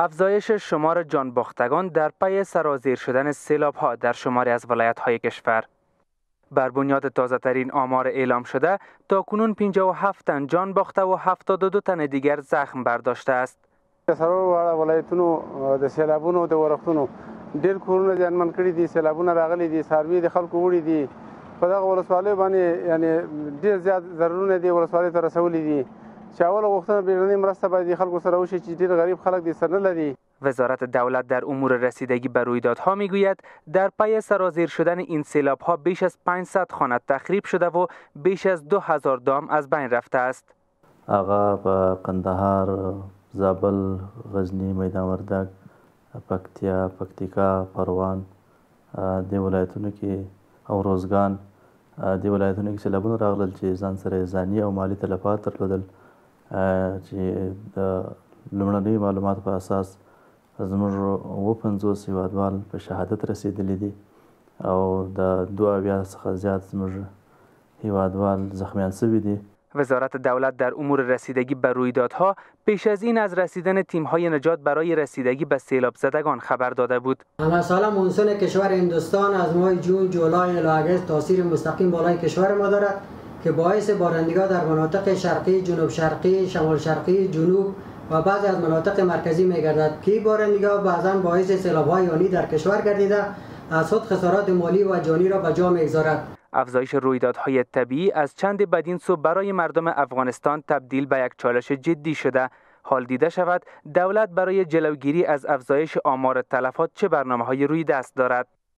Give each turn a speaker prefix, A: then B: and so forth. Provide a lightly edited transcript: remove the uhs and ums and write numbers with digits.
A: افزایش شمار جانباختگان در پی سرازیر شدن سیلاب‌ها در شماری از ولایت‌های کشور. بر بنیاد تازه‌ترین آمار اعلام شده، تاکنون 57 تن جان باخته و 72 تن دیگر زخم برداشته است.
B: سرور ولایتونو د سیلابونو د ورښتونو ډېر کورونه زیانمن کړي دي، سیلابونه راغلي دي، څاروي د خلکو وړي دي. په دغه ولسوالیو باندې یعنې ډېر زیات ضررونه دې ولسوالۍ ته رسولي دي چې اوله غوښتنه بیړنۍ مرسته باید د خلکو سره وشي چې ډېر غریب خلک دې سر نه لري.
A: وزارت دولت در امور رسیدگی به رویدادها میگوید در پی سرازیر شدن این سیلاب‌ها بیش از 500 خانه تخریب شده و بیش از 2000 دام از بین رفته است.
C: هغه په قندهار، زابل، غزنی، میدان وردګ، پکتیا، پکتیکا، پروان د ولایتونو کې او روزګان د ولایتونو کې سیلابونه راغلل چې ځان سره ځاني او مالی تلفات درلودل چې د لومړنۍ معلوماتو په اساس زموږ 50 هیوادوال په شهادت رسیدلی دي او د 2 څخه زیات زموږ هیوادوال زخمیان شوي دي.
A: وزارت دولت در امور رسیدگی به رویدادها پیش از این از رسیدن تیم‌های نجات برای رسیدگی به سیلاب زدگان خبر داده بود.
D: همه سال مونسون کشور هندوستان از ماه جون، جولای الی آگوست تاثیر مستقیم بالای کشور ما دارد که باعث بارندگی در مناطق شرقی، جنوب شرقی، شمال شرقی، جنوب و بعضی از مناطق مرکزی می‌گردد که بارندگی بعضاً باعث سیلاب‌های آنی در کشور گردیده از خود خسارات مالی و جانی را به جا می‌گذارد.
A: افزایش رویدادهای طبیعی از چند بدین سو برای مردم افغانستان تبدیل به یک چالش جدی شده. حال دیده شود دولت برای جلوگیری از افزایش آمار تلفات چه برنامه‌های روی دست دارد.